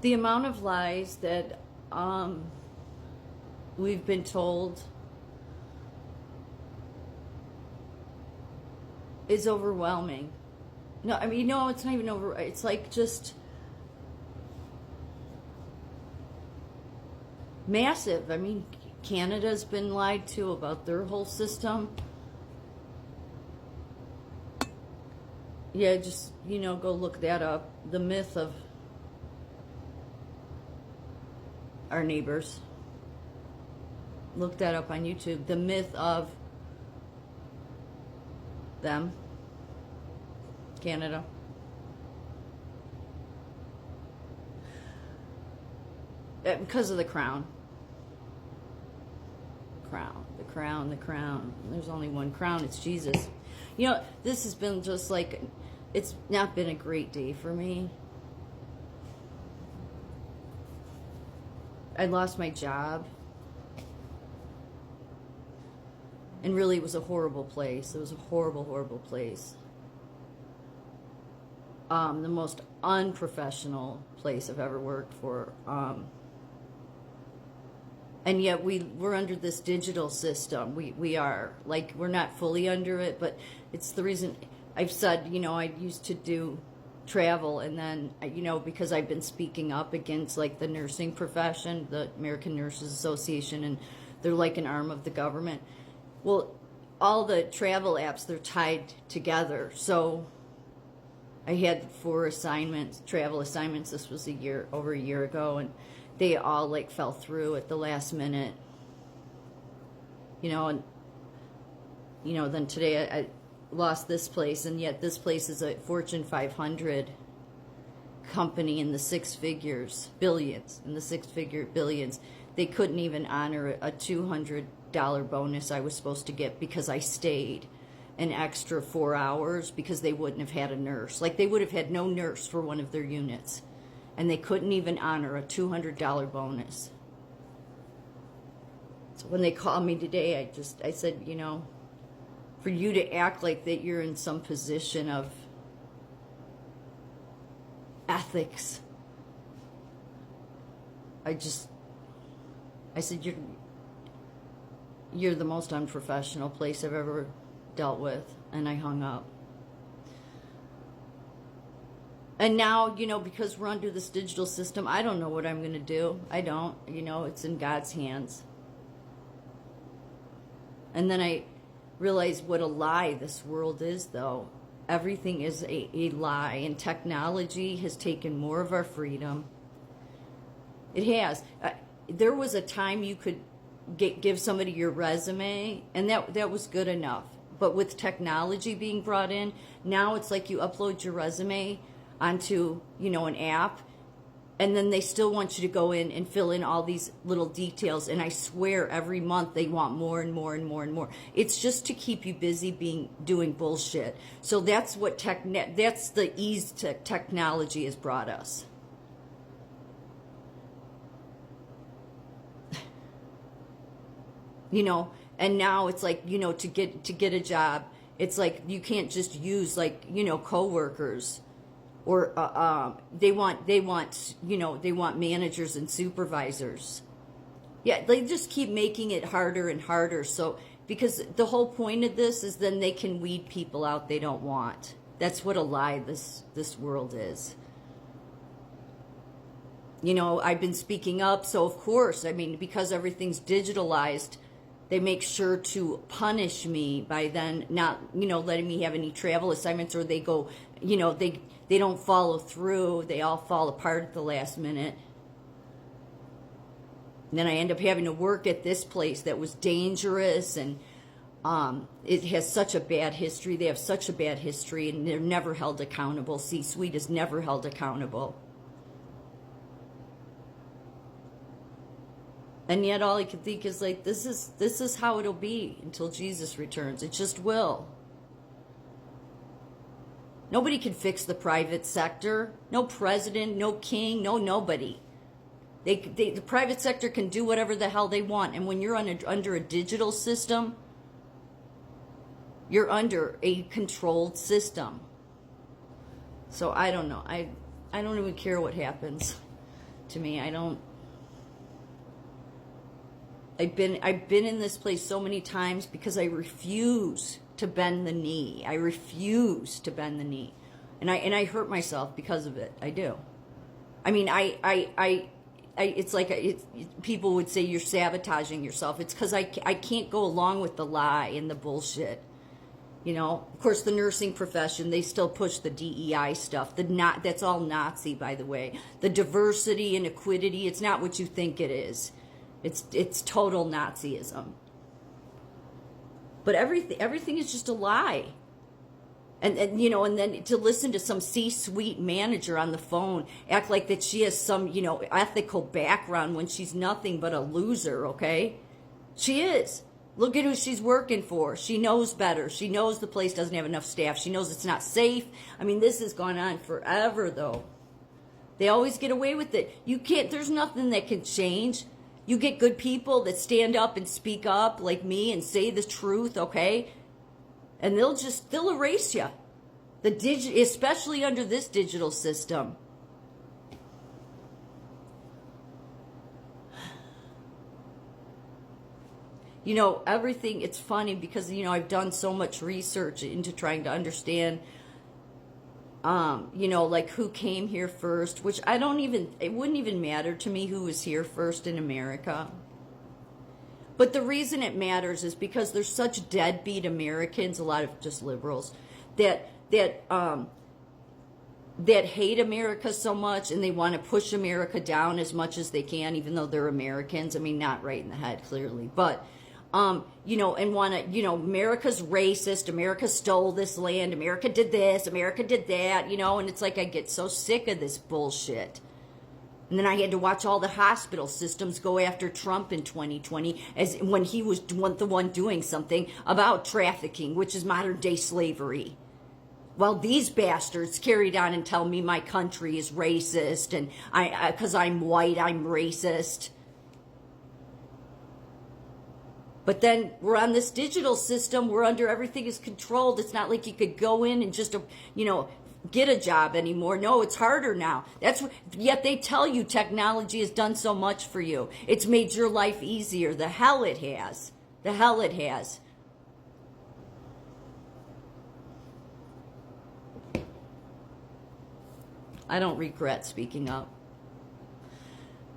The amount of lies that we've been told is overwhelming. No, I mean, no, it's not even over. It's like just massive. I mean, Canada's been lied to about their whole system. Yeah, just, go look that up. The myth of our neighbors. Look that up on YouTube. The myth of them. Canada. Because of the crown. The crown. There's only one crown. It's Jesus. This has been just like, it's not been a great day for me. I lost my job. And really, it was a horrible place. It was a horrible, horrible place. The most unprofessional place I've ever worked for. And yet we're under this digital system. We are. Like, we're not fully under it, but it's the reason I've said, I used to do travel, and then, because I've been speaking up against, like, the nursing profession, the American Nurses Association, and they're like an arm of the government. Well, all the travel apps, they're tied together. So I had 4 travel assignments. This was over a year ago, and they all like fell through at the last minute. And then today I lost this place, and yet this place is a Fortune 500 company in the 6 figures, billions, in the 6-figure billions. They couldn't even honor a $200 bonus I was supposed to get because I stayed an extra 4 hours because they wouldn't have had a nurse. Like, they would have had no nurse for one of their units, and they couldn't even honor a $200 bonus. So when they called me today, I said, for you to act like that you're in some position of ethics, I said, you're the most unprofessional place I've ever dealt with, and I hung up. And now, because we're under this digital system, I don't know what I'm going to do. I don't. It's in God's hands. And then I realized what a lie this world is, though. Everything is a lie, and technology has taken more of our freedom. It has. There was a time you could give somebody your resume, and that was good enough. But with technology being brought in, now it's like you upload your resume onto, an app, and then they still want you to go in and fill in all these little details. And I swear every month they want more and more and more and more. It's just to keep you busy doing bullshit. So that's what that's the ease technology has brought us. And now it's like, to get a job, it's like you can't just use coworkers, or they want managers and supervisors. Yeah, they just keep making it harder and harder. So, because the whole point of this is then they can weed people out they don't want. That's what a lie this world is. I've been speaking up, so of course, because everything's digitalized, they make sure to punish me by then not, letting me have any travel assignments, or they go, they don't follow through. They all fall apart at the last minute. And then I end up having to work at this place that was dangerous, and it has such a bad history. They have such a bad history, and they're never held accountable. C-suite is never held accountable. And yet all I can think is like, this is how it'll be until Jesus returns. It just will. Nobody can fix the private sector. No president, no king, nobody. The private sector can do whatever the hell they want. And when you're under a digital system, you're under a controlled system. So I don't know. I don't even care what happens. to me. I've been in this place so many times because I refuse to bend the knee. I refuse to bend the knee. And I hurt myself because of it. I do. I mean, it's like people would say you're sabotaging yourself. It's because I can't go along with the lie and the bullshit. You know, of course, the nursing profession, they still push the DEI stuff. That's all Nazi, by the way. The diversity and equity, it's not what you think it is. It's total Nazism. But everything is just a lie. And you know, and then to listen to some C-suite manager on the phone act like that she has some, you know, ethical background when she's nothing but a loser, okay? She is. Look at who she's working for. She knows better. She knows the place doesn't have enough staff. She knows it's not safe. I mean, this has gone on forever, though. They always get away with it. You can't, there's nothing that can change. You get good people that stand up and speak up like me and say the truth, okay? And they'll erase you. Especially under this digital system. You know, everything, it's funny because, you know, I've done so much research into trying to understand, you know, like who came here first, which it wouldn't even matter to me who was here first in America. But the reason it matters is because there's such deadbeat Americans, a lot of just liberals, that hate America so much and they want to push America down as much as they can, even though they're Americans. I mean, not right in the head, clearly, but you know, and want to, you know, America's racist, America stole this land, America did this, America did that, you know, and it's like I get so sick of this bullshit. And then I had to watch all the hospital systems go after Trump in 2020 as when he was the one doing something about trafficking, which is modern day slavery. While these bastards carried on and tell me my country is racist and because I'm white, I'm racist. But then we're on this digital system. We're under, everything is controlled. It's not like you could go in and just, you know, get a job anymore. No, it's harder now. Yet they tell you technology has done so much for you. It's made your life easier. The hell it has. The hell it has. I don't regret speaking up.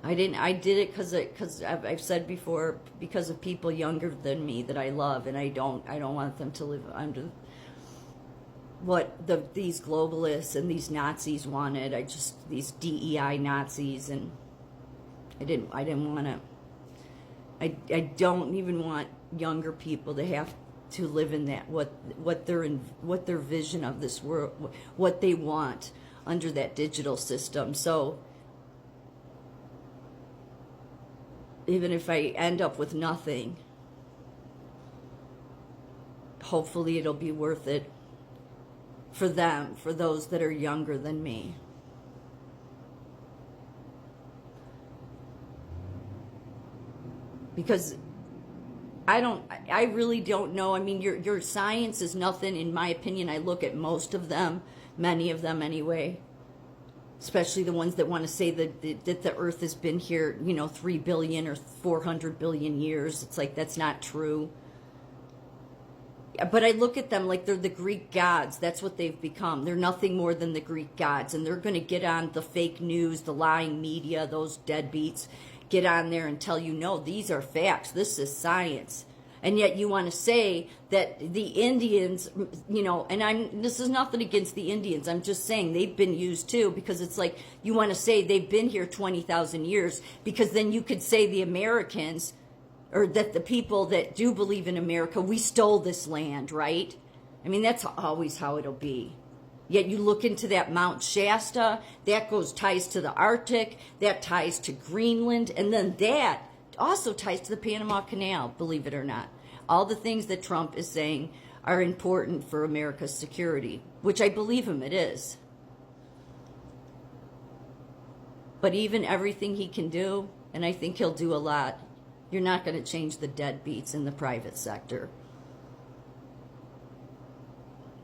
I did it because I've said before, because of people younger than me that I love, and I don't want them to live under what these globalists and these Nazis wanted. These DEI Nazis, and I didn't want to. I don't even want younger people to have to live in that what their vision of this world, what they want under that digital system. So even if I end up with nothing, hopefully it'll be worth it for them, for those that are younger than me. Because I really don't know. I mean, your science is nothing, in my opinion. I look at most of them, many of them anyway, especially the ones that want to say that the earth has been here, 3 billion or 400 billion years. It's like, that's not true. But I look at them like they're the Greek gods. That's what they've become. They're nothing more than the Greek gods. And they're going to get on the fake news, the lying media, those deadbeats, get on there and tell you, no, these are facts. This is science. And yet you want to say that the Indians, and this is nothing against the Indians. I'm just saying they've been used too, because it's like you want to say they've been here 20,000 years, because then you could say the Americans, or that the people that do believe in America, we stole this land, right? I mean, that's always how it'll be. Yet you look into that Mount Shasta, that ties to the Arctic, that ties to Greenland, and then that also ties to the Panama Canal, believe it or not. All the things that Trump is saying are important for America's security, which I believe him, it is. But even everything he can do, and I think he'll do a lot, you're not going to change the deadbeats in the private sector.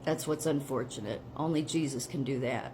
That's what's unfortunate. Only Jesus can do that.